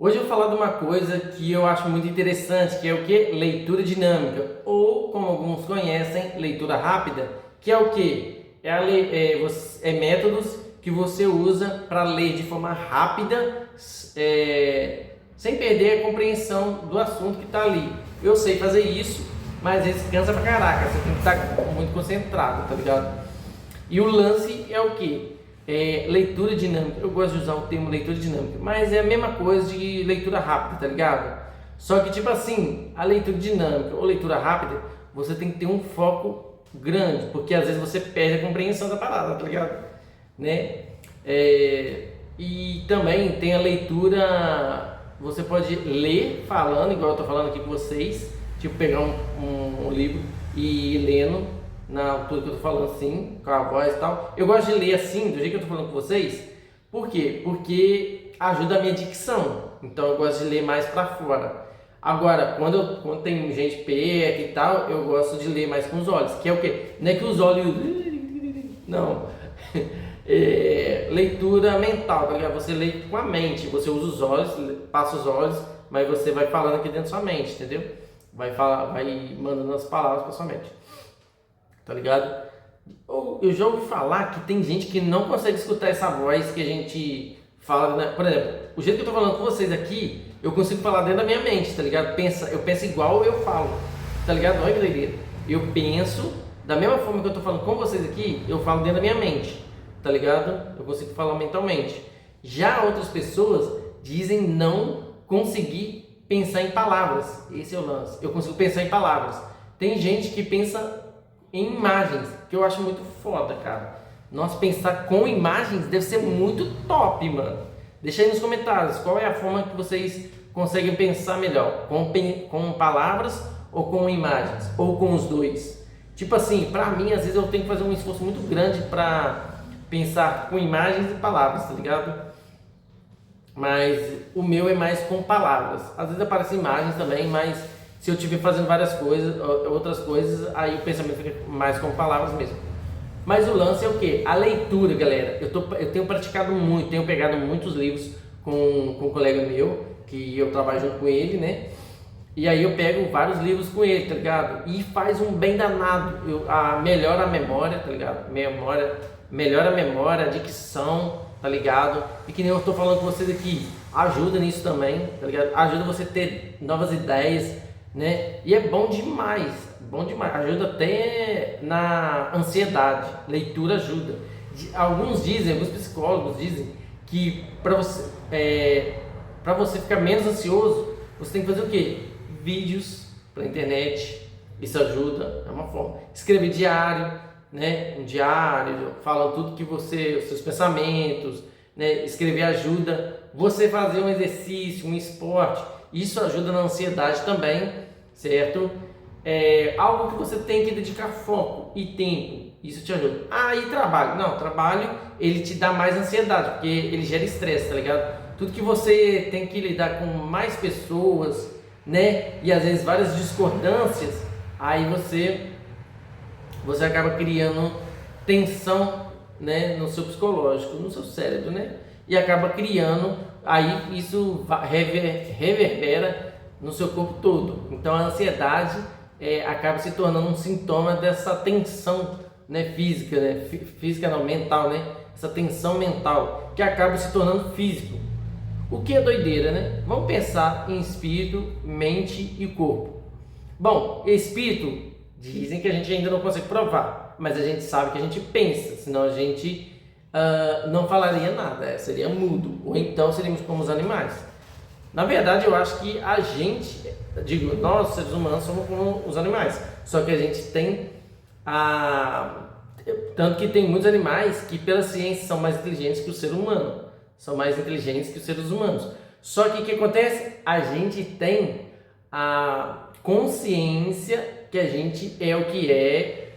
Hoje eu vou falar de uma coisa que eu acho muito interessante, que é o que? Leitura dinâmica, ou como alguns conhecem, leitura rápida, que é o que? É métodos que você usa para ler de forma rápida, sem perder a compreensão do assunto que está ali. Eu sei fazer isso, mas às vezes cansa pra caraca, você tem que estar muito concentrado, tá ligado? E o lance é o que? Leitura dinâmica. Eu gosto de usar o termo leitura dinâmica, mas é a mesma coisa de leitura rápida, tá ligado? Só que, tipo assim, a leitura dinâmica ou leitura rápida, você tem que ter um foco grande, porque às vezes você perde a compreensão da parada, tá ligado? Né? E também tem a leitura, você pode ler falando, igual eu tô falando aqui com vocês, tipo pegar um livro e ir lendo na altura que eu tô falando assim, com a voz e tal. Eu gosto de ler assim, do jeito que eu tô falando com vocês. Por quê? Porque ajuda a minha dicção. Então eu gosto de ler mais para fora. Agora, quando tem gente perto e tal, eu gosto de ler mais com os olhos. Que é o quê? Não é que os olhos... Não. Leitura mental, tá ligado? Você lê com a mente. Você usa os olhos, passa os olhos, mas você vai falando aqui dentro da sua mente, entendeu? Vai mandando as palavras para sua mente. Tá ligado? Eu já ouvi falar que tem gente que não consegue escutar essa voz que a gente fala, né? Por exemplo, o jeito que eu tô falando com vocês aqui, eu consigo falar dentro da minha mente, tá ligado? Eu penso igual eu falo, tá ligado? Olha que doideira. Eu penso da mesma forma que eu tô falando com vocês aqui, eu falo dentro da minha mente, tá ligado? Eu consigo falar mentalmente. Já outras pessoas dizem não conseguir pensar em palavras. Esse é o lance. Eu consigo pensar em palavras. Tem gente que pensa em imagens, que eu acho muito foda, cara. Nossa, pensar com imagens deve ser muito top, mano. Deixa aí nos comentários qual é a forma que vocês conseguem pensar melhor, com palavras ou com imagens, ou com os dois. Tipo assim, pra mim, às vezes eu tenho que fazer um esforço muito grande pra pensar com imagens e palavras, tá ligado? Mas o meu é mais com palavras. Às vezes aparecem imagens também, mas se eu estiver fazendo várias coisas, outras coisas, aí o pensamento fica mais com palavras mesmo. Mas o lance é o que? A leitura, galera. Eu tenho praticado muito, tenho pegado muitos livros com um colega meu, que eu trabalho junto com ele, né? E aí eu pego vários livros com ele, tá ligado? E faz um bem danado. Melhora a memória, tá ligado? Melhora a memória, a dicção, tá ligado? E que nem eu tô falando com vocês aqui, ajuda nisso também, tá ligado? Ajuda você a ter novas ideias, né? E é bom demais. Ajuda até na ansiedade. Leitura ajuda. Alguns psicólogos dizem que para você ficar menos ansioso, você tem que fazer o quê? Vídeos pela internet, isso ajuda, é uma forma. Escrever diário, né? Um diário, falando tudo que os seus pensamentos, né? Escrever ajuda. Você fazer um exercício, um esporte, isso ajuda na ansiedade também, certo? Algo que você tem que dedicar foco e tempo, isso te ajuda. E trabalho? Não, trabalho ele te dá mais ansiedade, porque ele gera estresse, tá ligado? Tudo que você tem que lidar com mais pessoas, né? E às vezes várias discordâncias, aí você acaba criando tensão, né, no seu psicológico, no seu cérebro, né? E acaba criando, aí isso reverbera no seu corpo todo. Então a ansiedade acaba se tornando um sintoma dessa tensão, né, física, né? Física não, mental, né? Essa tensão mental que acaba se tornando físico. O que é doideira, né? Vamos pensar em espírito, mente e corpo. Bom, espírito, dizem que a gente ainda não consegue provar, mas a gente sabe que a gente pensa, senão a gente não falaria nada, seria mudo, ou então seríamos como os animais. Na verdade, eu acho que nós seres humanos somos como os animais, só que a gente tem tanto que tem muitos animais que pela ciência são mais inteligentes que o ser humano, são mais inteligentes que os seres humanos. Só que o que acontece? A gente tem a consciência que a gente é o que é,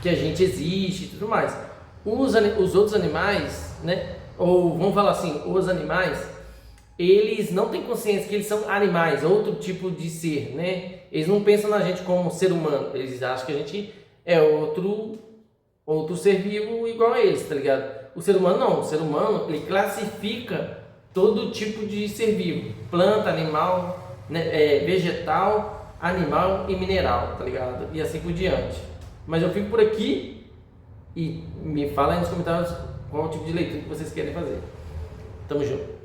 que a gente existe e tudo mais. Os outros animais, né? Ou vamos falar assim, os animais, eles não têm consciência que eles são animais, outro tipo de ser, né? Eles não pensam na gente como ser humano, eles acham que a gente é outro ser vivo igual a eles, tá ligado? O ser humano não, o ser humano ele classifica todo tipo de ser vivo, planta, animal, né, vegetal, animal e mineral, tá ligado? E assim por diante. Mas eu fico por aqui e me fala aí nos comentários qual tipo de leitura que vocês querem fazer. Tamo junto.